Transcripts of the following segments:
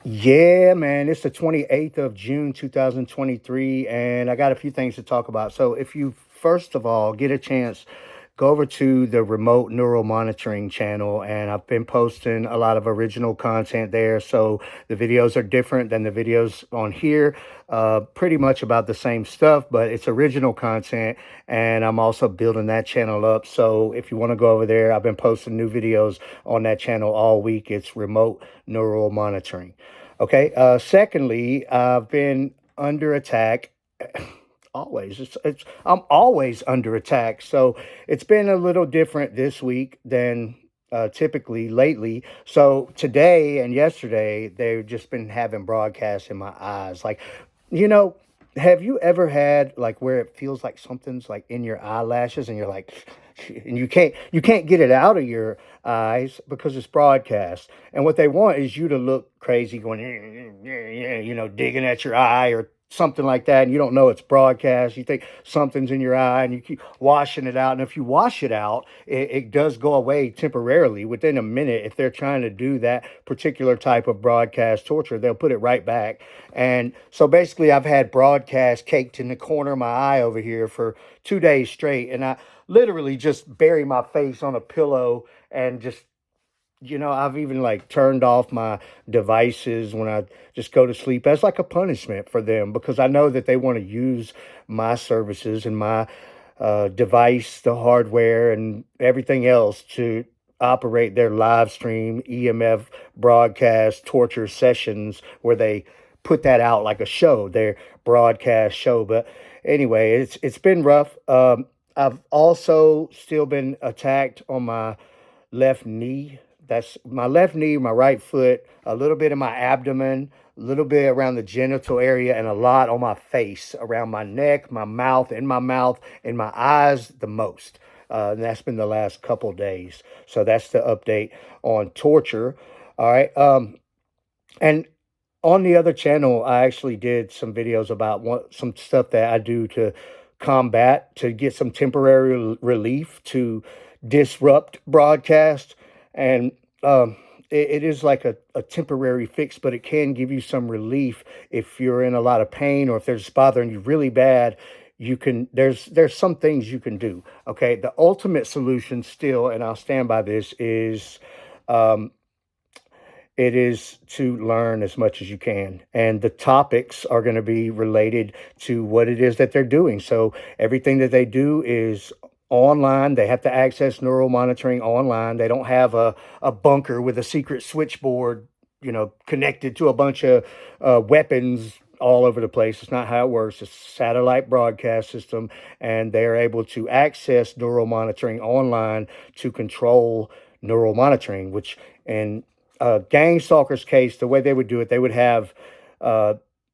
Yeah, man, it's the 28th of June, 2023, and I got a few things to talk about. So, if you first of all get a chance, go over to the remote neural monitoring channel, and I've been posting a lot of original content there. So, the videos are different than the videos on here, pretty much about the same stuff, but it's original content, and I'm also building that channel up. So, if you want to go over there, I've been posting new videos on that channel all week. It's remote neural monitoring. Okay. Secondly, I've been under attack. Always. I'm always under attack. So it's been a little different this week than typically lately. So today and yesterday, they've just been having broadcasts in my eyes. Like, you know, have you ever had like where it feels like something's like in your eyelashes and you're like, and you can't get it out of your eyes because it's broadcast. And what they want is you to look crazy, going, digging at your eye or something like that. And you don't know it's broadcast. You think something's in your eye and you keep washing it out. And if you wash it out, it does go away temporarily within a minute. If they're trying to do that particular type of broadcast torture, they'll put it right back. And so basically, I've had broadcast caked in the corner of my eye over here for 2 days straight. And I literally just bury my face on a pillow and just I've even like turned off my devices when I just go to sleep as like a punishment for them because I know that they want to use my services and my device, the hardware, and everything else to operate their live stream EMF broadcast torture sessions where they put that out like a show, their broadcast show. But anyway, it's been rough. I've also still been attacked on my left knee. That's my left knee, my right foot, a little bit in my abdomen, a little bit around the genital area, and a lot on my face, around my neck, my mouth, and my eyes the most. And that's been the last couple days. So that's the update on torture. All right. And on the other channel, I actually did some videos about some stuff that I do to combat, to get some temporary relief to disrupt broadcast. And it is like a temporary fix, but it can give you some relief if you're in a lot of pain or if there's bothering you really bad. There's some things you can do. Okay, the ultimate solution still, and I'll stand by this, is um, it is to learn as much as you can. And the topics are going to be related to what it is that they're doing. So everything that they do is online. They have to access neural monitoring online. They don't have a bunker with a secret switchboard, connected to a bunch of weapons all over the place. It's not how it works. It's a satellite broadcast system, and they're able to access neural monitoring online to control neural monitoring, which in gang stalker's case, the way they would do it, they would have uh,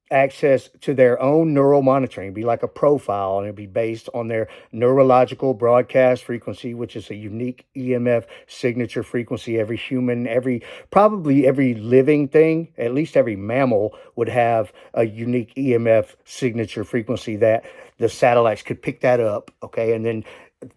access to their own neural monitoring, be like a profile, and it'd be based on their neurological broadcast frequency, which is a unique EMF signature frequency. Every human, probably every living thing, at least every mammal would have a unique EMF signature frequency that the satellites could pick that up. Okay. And then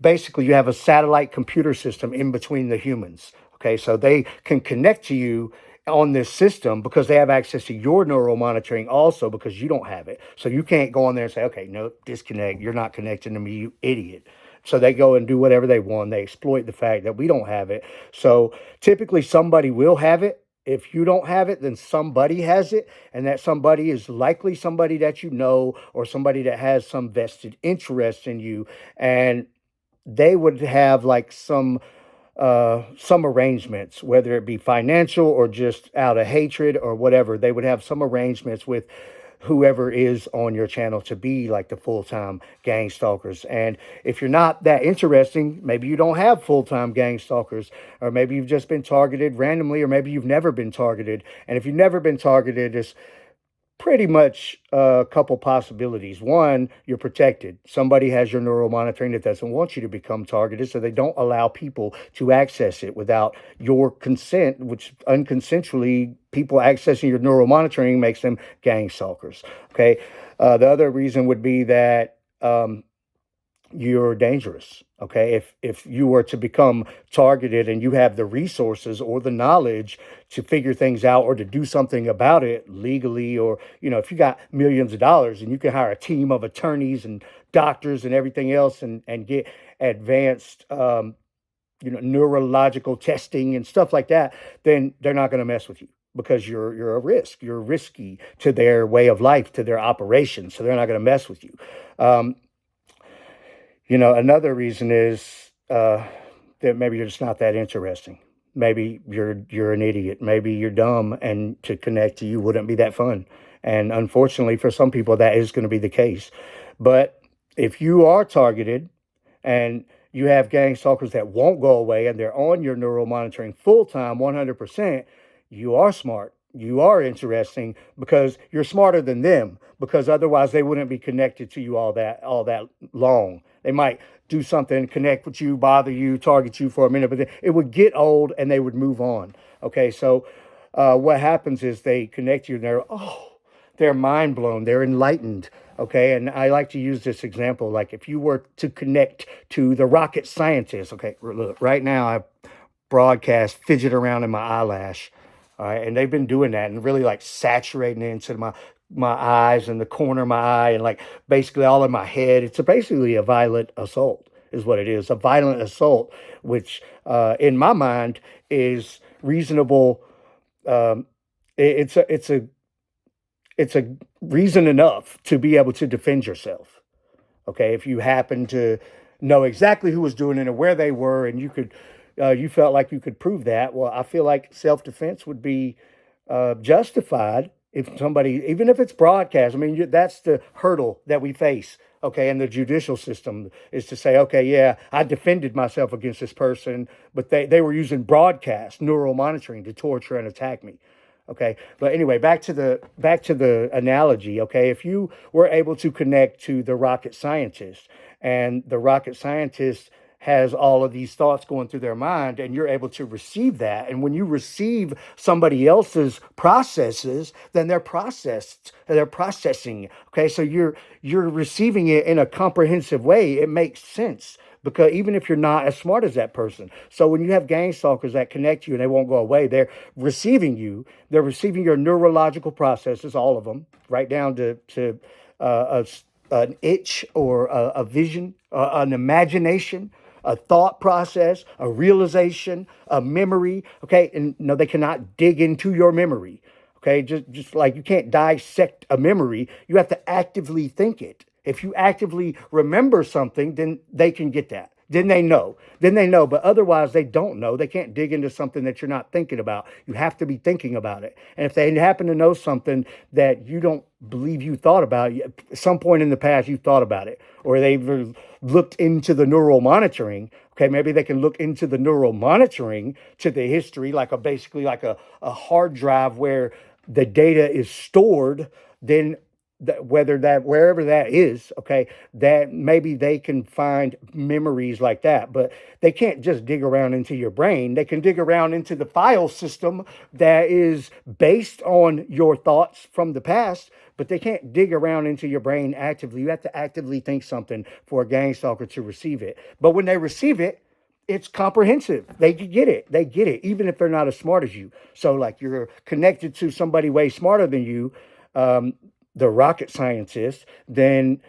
basically you have a satellite computer system in between the humans. Okay, so they can connect to you on this system because they have access to your neural monitoring also because you don't have it. So you can't go on there and say, okay, no, disconnect. You're not connecting to me, you idiot. So they go and do whatever they want. They exploit the fact that we don't have it. So typically somebody will have it. If you don't have it, then somebody has it. And that somebody is likely somebody that you know or somebody that has some vested interest in you. And they would have like some arrangements, whether it be financial or just out of hatred or whatever. They would have some arrangements with whoever is on your channel to be like the full-time gang stalkers. And if you're not that interesting, maybe you don't have full-time gang stalkers, or maybe you've just been targeted randomly, or maybe you've never been targeted. And if you've never been targeted, it's pretty much a couple possibilities. One, you're protected. Somebody has your neural monitoring that doesn't want you to become targeted, so they don't allow people to access it without your consent, which unconsensually people accessing your neural monitoring makes them gang stalkers. Okay. The other reason would be that you're dangerous. Okay, if you were to become targeted and you have the resources or the knowledge to figure things out or to do something about it legally, or if you got millions of dollars and you can hire a team of attorneys and doctors and everything else, and get advanced neurological testing and stuff like that, then they're not going to mess with you because you're a risk. You're risky to their way of life, to their operations, so they're not going to mess with you. Um, Another reason is that maybe you're just not that interesting. Maybe you're an idiot. Maybe you're dumb, and to connect to you wouldn't be that fun. And unfortunately, for some people, that is going to be the case. But if you are targeted and you have gang stalkers that won't go away and they're on your neural monitoring full time, 100%, you are smart. You are interesting because you're smarter than them, because otherwise they wouldn't be connected to you all that long. They might do something, connect with you, bother you, target you for a minute, but it would get old and they would move on. Okay, so what happens is they connect you and they're mind blown, they're enlightened. Okay, and I like to use this example, like if you were to connect to the rocket scientist. Okay, look, right now I broadcast fidget around in my eyelash. All right, and they've been doing that and really like saturating it into my eyes and the corner of my eye and like basically all in my head. It's basically a violent assault, is what it is. A violent assault, which in my mind is reasonable. Um, it's a reason enough to be able to defend yourself. Okay, if you happen to know exactly who was doing it and where they were, and you felt like you could prove that, well, I feel like self-defense would be justified if somebody, even if it's broadcast. I mean, that's the hurdle that we face. Okay, and the judicial system is to say, okay, yeah, I defended myself against this person, but they were using broadcast neural monitoring to torture and attack me. Okay, but anyway, back to the analogy. Okay, if you were able to connect to the rocket scientist, and the rocket scientist has all of these thoughts going through their mind, and you're able to receive that, and when you receive somebody else's processes, then they're processing. Okay, so you're receiving it in a comprehensive way. It makes sense, because even if you're not as smart as that person. So when you have gang stalkers that connect you and they won't go away, they're receiving your neurological processes, all of them, right down to uh, an itch or a vision, an imagination, a thought process, a realization, a memory. Okay, and no, they cannot dig into your memory. Okay, just like you can't dissect a memory, you have to actively think it. If you actively remember something, then they can get that. Then they know. Then they know. But otherwise, they don't know. They can't dig into something that you're not thinking about. You have to be thinking about it. And if they happen to know something that you don't believe you thought about, at some point in the past, you thought about it, or they've looked into the neural monitoring. Okay, maybe they can look into the neural monitoring to the history, like basically like a hard drive where the data is stored. Then whether that wherever that is, okay, that maybe they can find memories like that, but they can't just dig around into your brain. They can dig around into the file system that is based on your thoughts from the past, but they can't dig around into your brain actively. You have to actively think something for a gang stalker to receive it. But when they receive it, it's comprehensive. They get it. They get it, even if they're not as smart as you. So, like, you're connected to somebody way smarter than you, um, the rocket scientist, then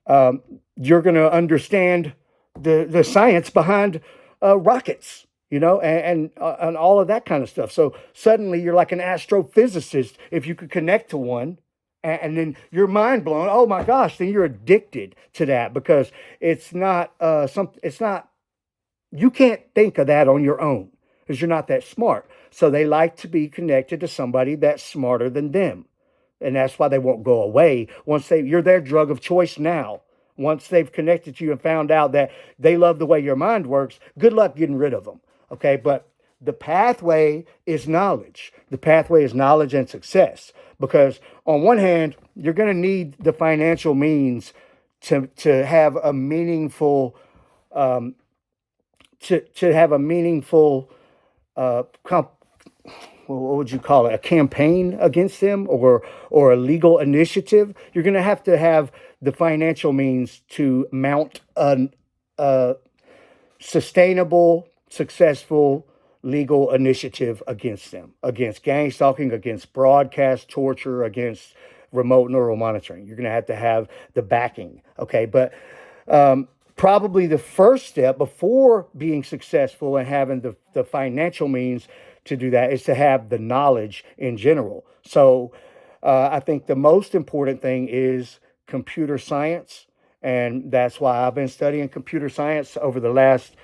you're going to understand the science behind rockets, and all of that kind of stuff. So suddenly you're like an astrophysicist if you could connect to one. And then you're mind blown. Oh my gosh! Then you're addicted to that, because it's not something. It's not, you can't think of that on your own because you're not that smart. So they like to be connected to somebody that's smarter than them. And that's why they won't go away. You're their drug of choice now. Once they've connected to you and found out that they love the way your mind works, good luck getting rid of them. Okay, but the pathway is knowledge. The pathway is knowledge and success. Because on one hand, you're going to need the financial means to have a meaningful to have a meaningful uh, comp, what would you call it, a campaign against them, or a legal initiative, you're going to have the financial means to mount a sustainable, successful legal initiative against them, against gang stalking, against broadcast torture, against remote neural monitoring. You're going to have the backing. Okay. But probably the first step before being successful and having the financial means to do that is to have the knowledge in general. So I think the most important thing is computer science. And that's why I've been studying computer science over the last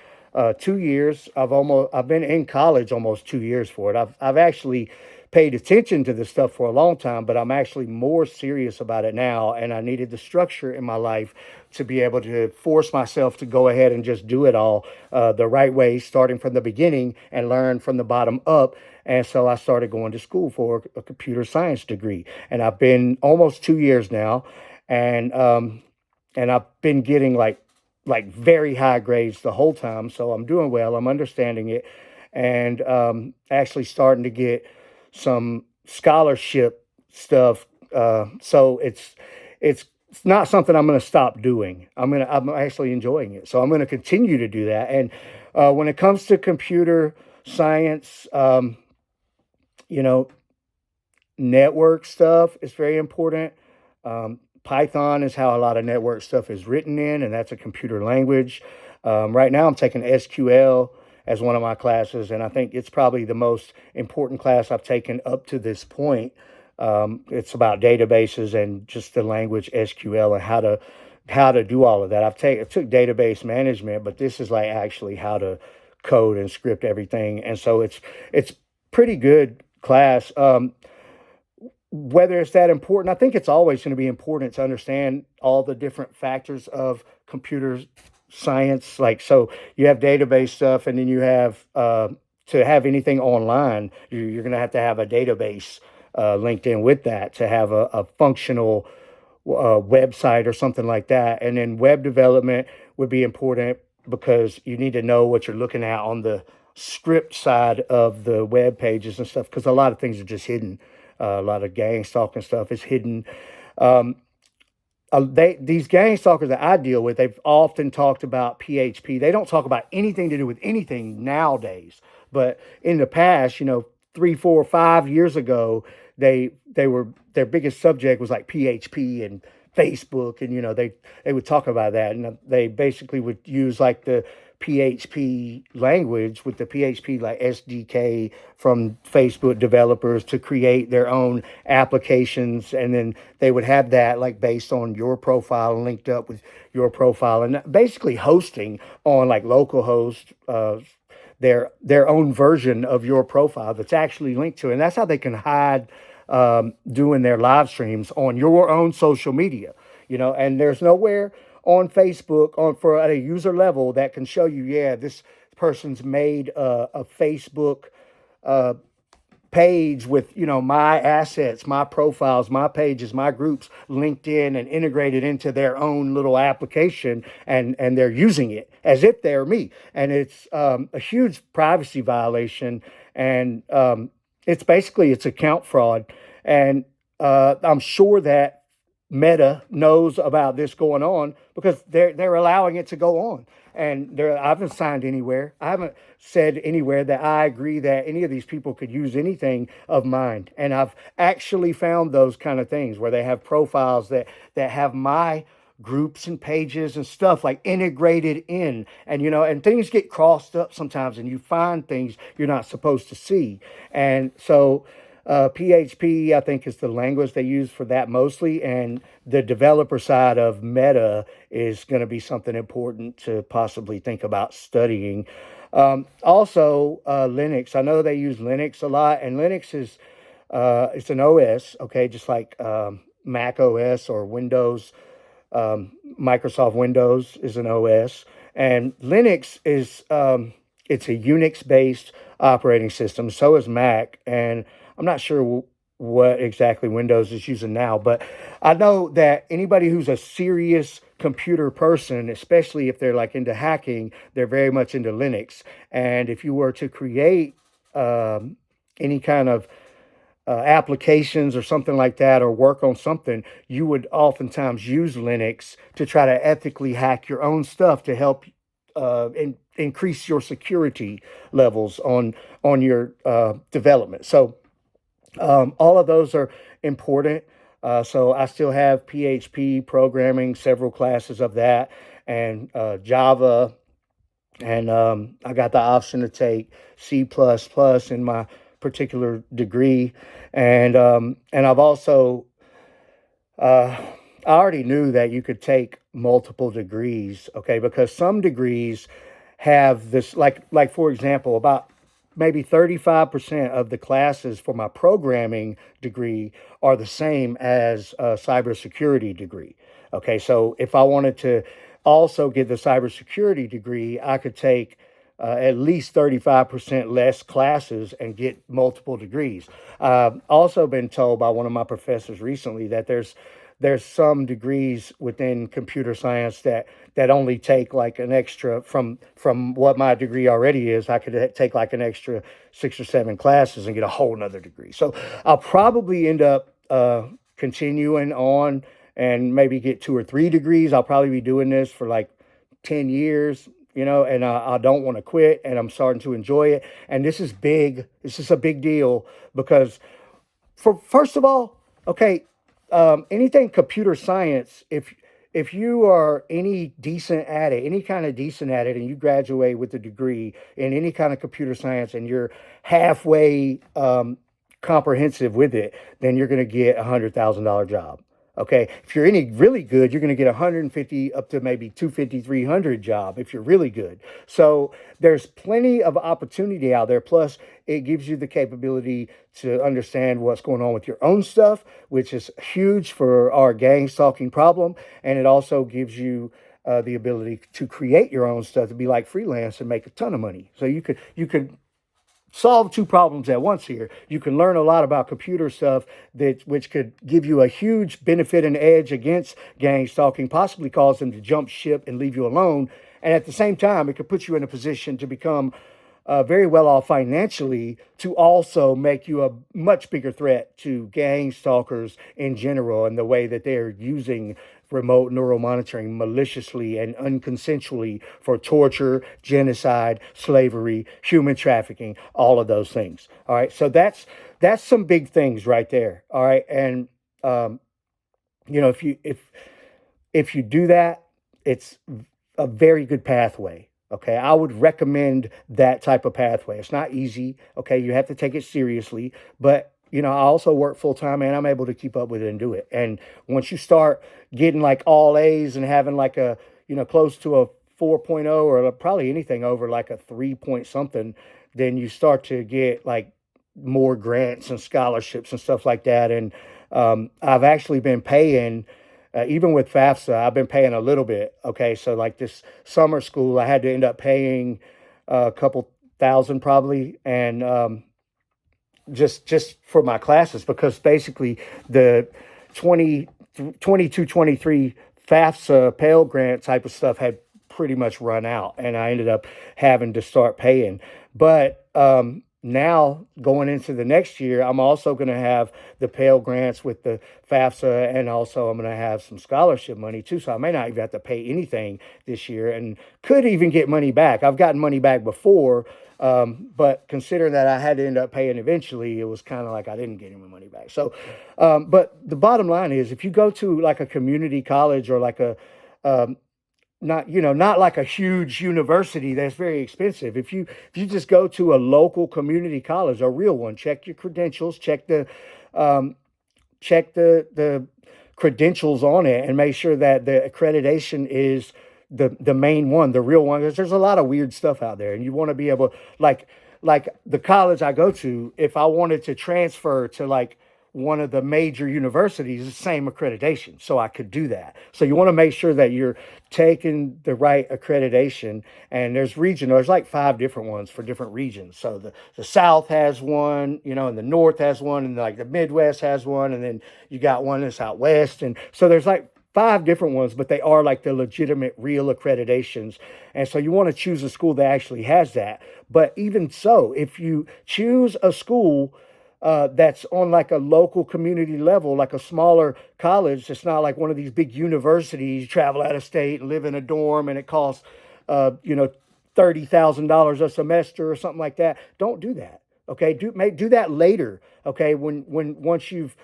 2 years. I've been in college almost 2 years for it. I've actually paid attention to this stuff for a long time, but I'm actually more serious about it now. And I needed the structure in my life to be able to force myself to go ahead and just do it all the right way, starting from the beginning and learn from the bottom up. And so I started going to school for a computer science degree, and I've been almost 2 years now, and I've been getting like very high grades the whole time. So I'm doing well. I'm understanding it, and actually starting to get some scholarship stuff. So it's not something I'm going to stop doing. I'm actually enjoying it. So I'm going to continue to do that. And when it comes to computer science, you know, network stuff is very important. Python is how a lot of network stuff is written in, and that's a computer language. Right now, I'm taking SQL as one of my classes, and I think it's probably the most important class I've taken up to this point. It's about databases and just the language SQL and how to do all of that. I took database management, but this is like actually how to code and script everything, and so it's pretty good class. Whether it's that important, I think it's always going to be important to understand all the different factors of computer science. Like, so you have database stuff, and then you have to have anything online, you're going to have a database linked in with that to have a functional website or something like that. And then web development would be important because you need to know what you're looking at on the script side of the web pages and stuff, because a lot of things are just hidden. A lot of gang stalking stuff is hidden. Um, these gang stalkers that I deal with, they've often talked about PHP. They don't talk about anything to do with anything nowadays. But in the past, 3, 4, 5 years ago, their biggest subject was like PHP and Facebook, and they would talk about that, and they basically would use like the PHP language with the PHP like SDK from Facebook developers to create their own applications, and then they would have that like based on your profile, linked up with your profile, and basically hosting on like localhost their own version of your profile that's actually linked to it. And that's how they can hide doing their live streams on your own social media. And there's nowhere on Facebook for at a user level that can show you, yeah, this person's made a Facebook page with my assets, my profiles, my pages, my groups linked in and integrated into their own little application, and they're using it as if they're me. And it's a huge privacy violation, and it's account fraud. And I'm sure that Meta knows about this going on because they're allowing it to go on. And I haven't signed anywhere. I haven't said anywhere that I agree that any of these people could use anything of mine. And I've actually found those kind of things where they have profiles that have my groups and pages and stuff like integrated in, and things get crossed up sometimes, and you find things you're not supposed to see. And so PHP, I think, is the language they use for that mostly, and the developer side of Meta is going to be something important to possibly think about studying. Also, Linux. I know they use Linux a lot, and Linux is it's an OS, okay, just like Mac OS or Windows. Microsoft Windows is an OS, and Linux is it's a Unix-based operating system. So is Mac, and I'm not sure what exactly Windows is using now, but I know that anybody who's a serious computer person, especially if they're like into hacking, they're very much into Linux. And if you were to create any kind of applications or something like that, or work on something, you would oftentimes use Linux to try to ethically hack your own stuff to help increase your security levels on your development. So all of those are important. So I still have PHP programming, several classes of that, and Java, and I got the option to take C++ in my particular degree, and I've also uh, I already knew that you could take multiple degrees, okay, because some degrees have this, like for example, about maybe 35% of the classes for my programming degree are the same as a cybersecurity degree. Okay, so if I wanted to also get the cybersecurity degree, I could take at least 35% less classes and get multiple degrees. I've also been told by one of my professors recently that there's some degrees within computer science that only take like an extra from what my degree already is. I could take like an extra 6 or 7 classes and get a whole nother degree. So I'll probably end up continuing on and maybe get 2 or 3 degrees. I'll probably be doing this for like 10 years, and I don't want to quit, and I'm starting to enjoy it. And this is big. This is a big deal because, for first of all, okay, anything computer science, if you are any decent at it, any kind of decent at it, and you graduate with a degree in any kind of computer science, and you're halfway comprehensive with it, then you're going to get $100,000 job. Okay, if you're any really good, you're going to get 150 up to maybe 250, 300 job if you're really good. So there's plenty of opportunity out there. Plus, it gives you the capability to understand what's going on with your own stuff, which is huge for our gang stalking problem. And it also gives you the ability to create your own stuff, to be like freelance and make a ton of money. So you could solve two problems at once here. You can learn a lot about computer stuff that which could give you a huge benefit and edge against gang stalking, possibly cause them to jump ship and leave you alone. And at the same time, it could put you in a position to become very well off financially, to also make you a much bigger threat to gang stalkers in general, and the way that they're using remote neural monitoring maliciously and unconsensually for torture, genocide, slavery, human trafficking, all of those things. All right, so that's some big things right there. All right, and um, if you do that, it's a very good pathway. Okay, I would recommend that type of pathway. It's not easy. Okay, you have to take it seriously, but I also work full time and I'm able to keep up with it and do it. And once you start getting like all A's and having like a, close to a 4.0, or probably anything over like a 3 point something, then you start to get like more grants and scholarships and stuff like that. And I've actually been paying, even with FAFSA, I've been paying a little bit. Okay, so like this summer school, I had to end up paying a couple thousand probably, and just for my classes, because basically the 20 22 23 FAFSA Pell Grant type of stuff had pretty much run out, and I ended up having to start paying. But now going into the next year, I'm also going to have the Pell Grants with the FAFSA, and also I'm going to have some scholarship money too. So I may not even have to pay anything this year, and could even get money back. I've gotten money back before, but considering that I had to end up paying eventually, it was kind of like I didn't get any money back. So, but the bottom line is, if you go to like a community college, or like a um, not like a huge university that's very expensive. If you just go to a local community college, a real one, check your credentials, um, check the credentials on it, and make sure that the accreditation is the main one, the real one. Because there's a lot of weird stuff out there, and you want to be able, like the college I go to, if I wanted to transfer to like one of the major universities, the same accreditation, so I could do that. So you want to make sure that you're taking the right accreditation. And there's like 5 different ones for different regions. So the South has one, and the North has one, and like the Midwest has one, and then you got one that's out West. And so there's like 5 different ones, but they are like the legitimate, real accreditations. And so you want to choose a school that actually has that. But even so, if you choose a school that's on like a local community level, like a smaller college, it's not like one of these big universities, you travel out of state and live in a dorm and it costs, you know, $30,000 a semester or something like that. Don't do that. Okay, do that later. Okay, when once you've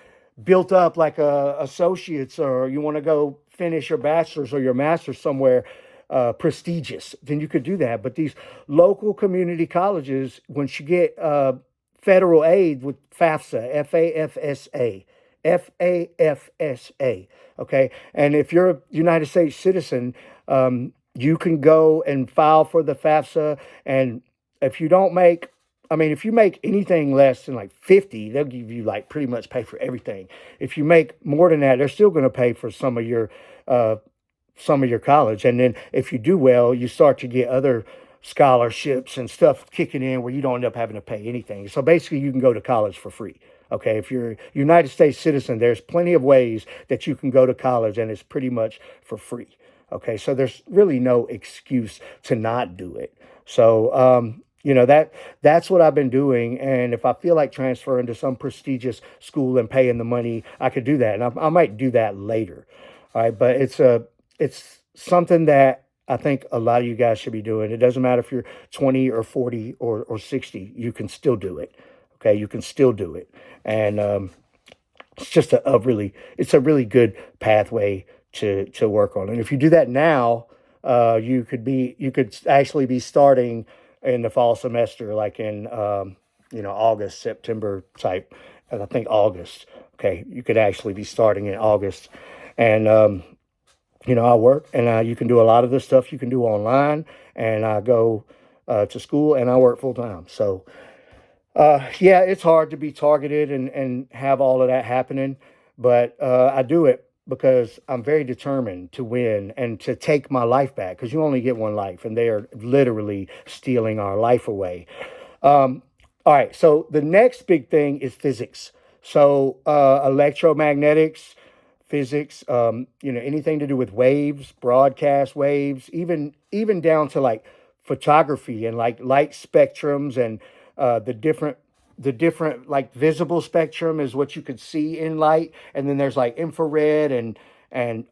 built up like a associates, or you want to go finish your bachelor's or your master's somewhere prestigious, then you could do that. But these local community colleges, once you get federal aid with FAFSA, FAFSA, FAFSA. Okay, and if you're a United States citizen, you can go and file for the FAFSA, and if you don't make, I mean, if you make anything less than like 50, they'll give you like pretty much pay for everything. If you make more than that, they're still going to pay for uh, some of your college. And then if you do well, you start to get other scholarships and stuff kicking in where you don't end up having to pay anything. So basically, you can go to college for free. Okay, if you're a United States citizen, there's plenty of ways that you can go to college, and it's pretty much for free. Okay, so there's really no excuse to not do it. So, that's what I've been doing. And if I feel like transferring to some prestigious school and paying the money, I could do that, and I might do that later. All right, but it's something that I think a lot of you guys should be doing. It doesn't matter if you're 20 or 40 or 60, you can still do it. Okay, you can still do it, and it's just it's a really good pathway to work on. And if you do that now, you could actually be starting in the fall semester, like in August, September type, and I think August. Okay, you could actually be starting in August, and I work, and you can do a lot of this stuff you can do online, and I go to school and I work full time. So yeah, it's hard to be targeted and have all of that happening, but I do it because I'm very determined to win and to take my life back, because you only get one life, and they are literally stealing our life away. All right, so the next big thing is physics. So electromagnetics, physics, anything to do with waves, broadcast waves, even down to like photography and like light spectrums, and the different like visible spectrum is what you could see in light, and then there's like infrared and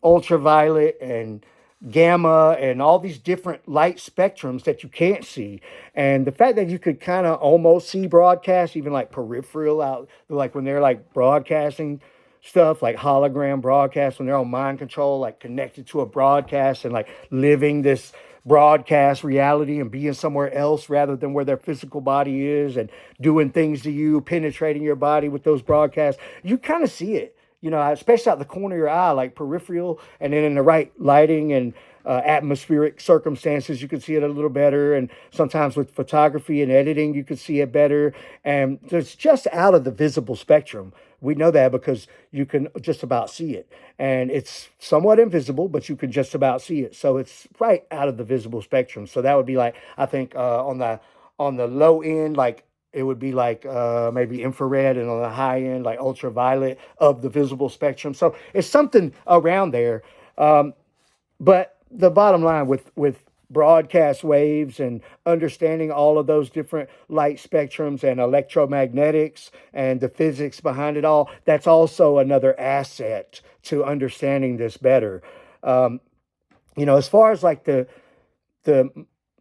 ultraviolet and gamma and all these different light spectrums that you can't see. And the fact that you could kind of almost see broadcast, even like peripheral out, like when they're like broadcasting stuff like hologram broadcasts, when they're on mind control, like connected to a broadcast and like living this broadcast reality and being somewhere else rather than where their physical body is, and doing things to you, penetrating your body with those broadcasts. You kind of see it, especially out the corner of your eye, like peripheral, and then in the right lighting and atmospheric circumstances, you can see it a little better. And sometimes with photography and editing, you can see it better. And it's just out of the visible spectrum. We know that because you can just about see it. And it's somewhat invisible, but you can just about see it. So it's right out of the visible spectrum. So that would be like, I think on the low end, like it would be like maybe infrared, and on the high end, like ultraviolet of the visible spectrum. So it's something around there. But the bottom line with broadcast waves and understanding all of those different light spectrums and electromagnetics and the physics behind it all, that's also another asset to understanding this better. As far as like the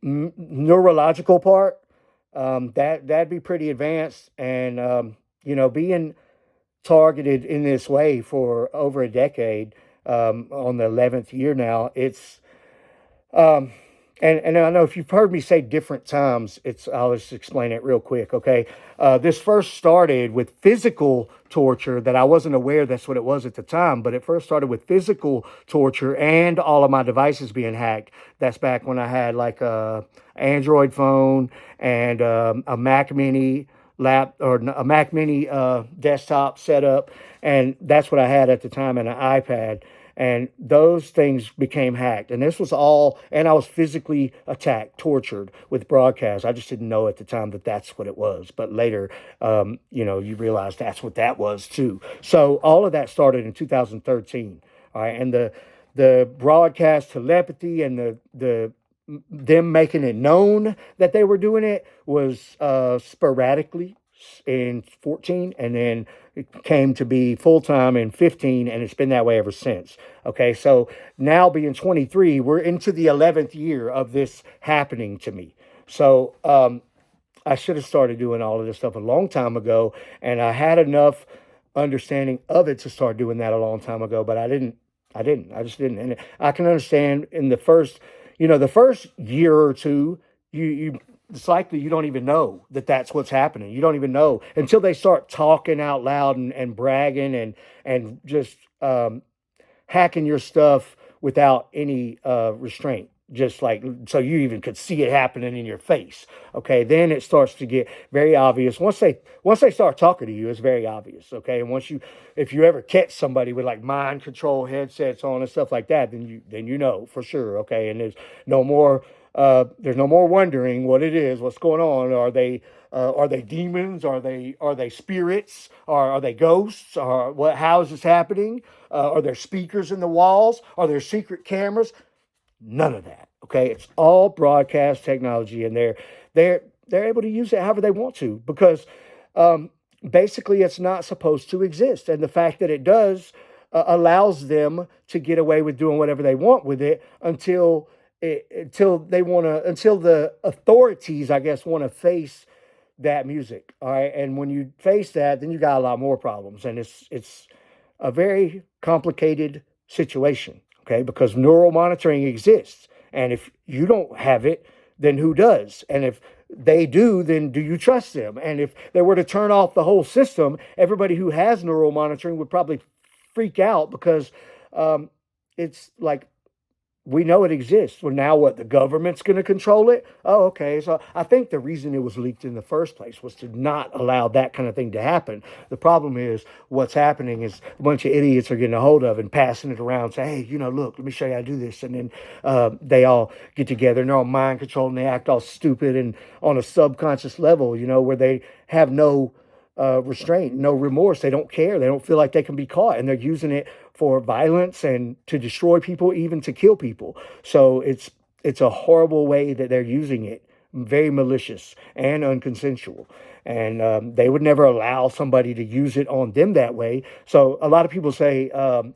neurological part, that'd be pretty advanced. And being targeted in this way for over a decade, on the 11th year now, it's um, and I know if you've heard me say different times, I'll just explain it real quick. Okay, this first started with physical torture that I wasn't aware that's what it was at the time, but it first started with physical torture and all of my devices being hacked. That's back when I had like a Android phone and a Mac Mini a Mac Mini desktop setup, and that's what I had at the time, and an iPad. And those things became hacked. And this was all, and I was physically attacked, tortured with broadcast. I just didn't know at the time that that's what it was. But later, you realize that's what that was too. So all of that started in 2013. All right, and the broadcast telepathy and the them making it known that they were doing it was sporadically in 14, and then it came to be full time in 15, and it's been that way ever since. Okay, so now being 23, we're into the 11th year of this happening to me. So I should have started doing all of this stuff a long time ago, and I had enough understanding of it to start doing that a long time ago, but I didn't. I didn't. I just didn't. And I can understand in the first, the first year or two, you it's likely you don't even know that that's what's happening. You don't even know until they start talking out loud and bragging and just hacking your stuff without any restraint, just like so you even could see it happening in your face. Okay, then it starts to get very obvious. Once they start talking to you, it's very obvious. Okay, and if you ever catch somebody with like mind control headsets on and stuff like that, then you know for sure. Okay, and there's no more wondering what it is, what's going on. Are they demons? Are they spirits? Are they ghosts? How is this happening? Are there speakers in the walls? Are there secret cameras? None of that. Okay, it's all broadcast technology, and they're able to use it however they want to because basically it's not supposed to exist, and the fact that it does allows them to get away with doing whatever they want with it until the authorities, I guess, want to face that music. All right, and when you face that, then you got a lot more problems, and it's a very complicated situation. Okay, because neural monitoring exists, and if you don't have it, then who does? And if they do, then do you trust them? And if they were to turn off the whole system, everybody who has neural monitoring would probably freak out because it's like we know it exists. Well, now what? The government's going to control it? Oh, okay. So I think the reason it was leaked in the first place was to not allow that kind of thing to happen. The problem is what's happening is a bunch of idiots are getting a hold of and passing it around. Say, hey, look, let me show you how to do this. And then they all get together and they're all mind controlled and they act all stupid and on a subconscious level, where they have no restraint, no remorse. They don't care. They don't feel like they can be caught, and they're using it for violence and to destroy people, even to kill people. So it's a horrible way that they're using it, very malicious and unconsensual. And they would never allow somebody to use it on them that way. So a lot of people say, I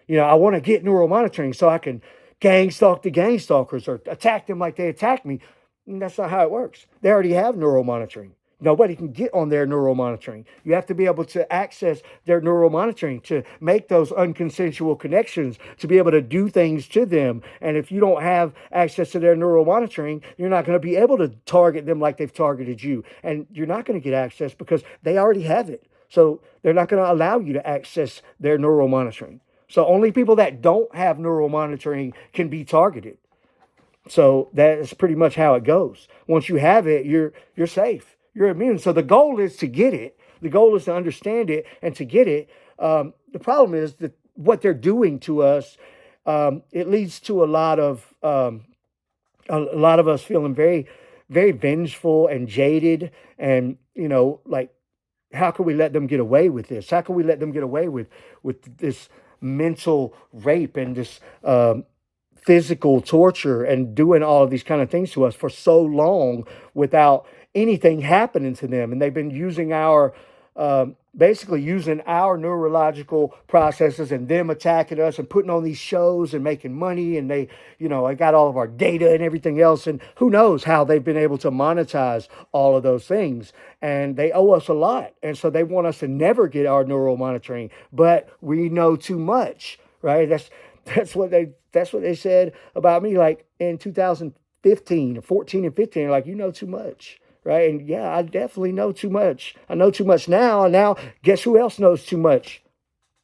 want to get neural monitoring so I can gang stalk the gang stalkers or attack them like they attacked me. And that's not how it works. They already have neural monitoring. Nobody can get on their neural monitoring. You have to be able to access their neural monitoring to make those unconsensual connections, to be able to do things to them. And if you don't have access to their neural monitoring, you're not going to be able to target them like they've targeted you. And you're not going to get access because they already have it. So they're not going to allow you to access their neural monitoring. So only people that don't have neural monitoring can be targeted. So that's pretty much how it goes. Once you have it, you're safe. You're immune. So the goal is to get it. The goal is to understand it and to get it. The problem is that what they're doing to us, it leads to a lot of us feeling very, very vengeful and jaded. And like, how can we let them get away with this? How can we let them get away with this mental rape and this physical torture and doing all of these kind of things to us for so long without anything happening to them? And they've been using basically using our neurological processes and them attacking us and putting on these shows and making money. And they got all of our data and everything else. And who knows how they've been able to monetize all of those things. And they owe us a lot. And so they want us to never get our neural monitoring, but we know too much, right? That's what they said about me, like in 2015 or 14 and 15, like, too much. Right. And yeah, I definitely know too much. I know too much now. And now guess who else knows too much?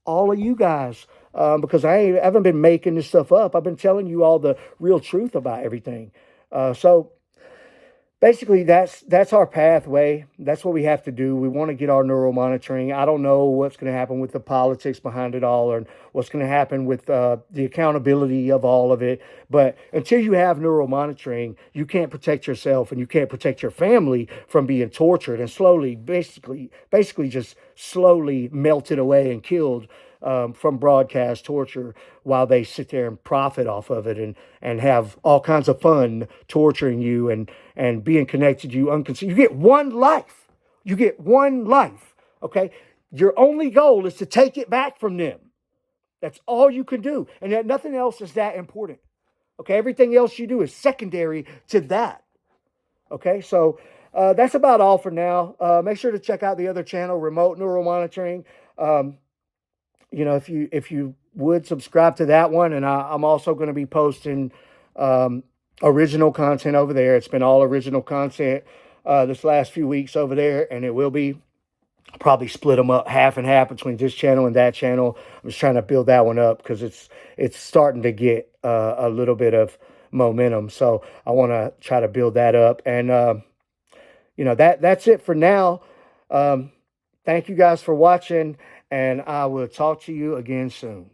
All of you guys. Because I haven't been making this stuff up. I've been telling you all the real truth about everything. So basically, that's our pathway. That's what we have to do. We want to get our neural monitoring. I don't know what's going to happen with the politics behind it all, or what's going to happen with the accountability of all of it. But until you have neural monitoring, you can't protect yourself and you can't protect your family from being tortured and slowly, basically just slowly melted away and killed from broadcast torture while they sit there and profit off of it and have all kinds of fun torturing you and being connected to you unconcealed. You get one life. You get one life. Okay. Your only goal is to take it back from them. That's all you can do. And yet nothing else is that important. Okay. Everything else you do is secondary to that. Okay. So that's about all for now. Make sure to check out the other channel, Remote Neural Monitoring. If you would subscribe to that one, and I'm also going to be posting original content over there. It's been all original content this last few weeks over there, and it will be. I'll probably split them up half and half between this channel and that channel. I'm just trying to build that one up because it's starting to get a little bit of momentum. So I want to try to build that up, and that's it for now. Thank you guys for watching, and I will talk to you again soon.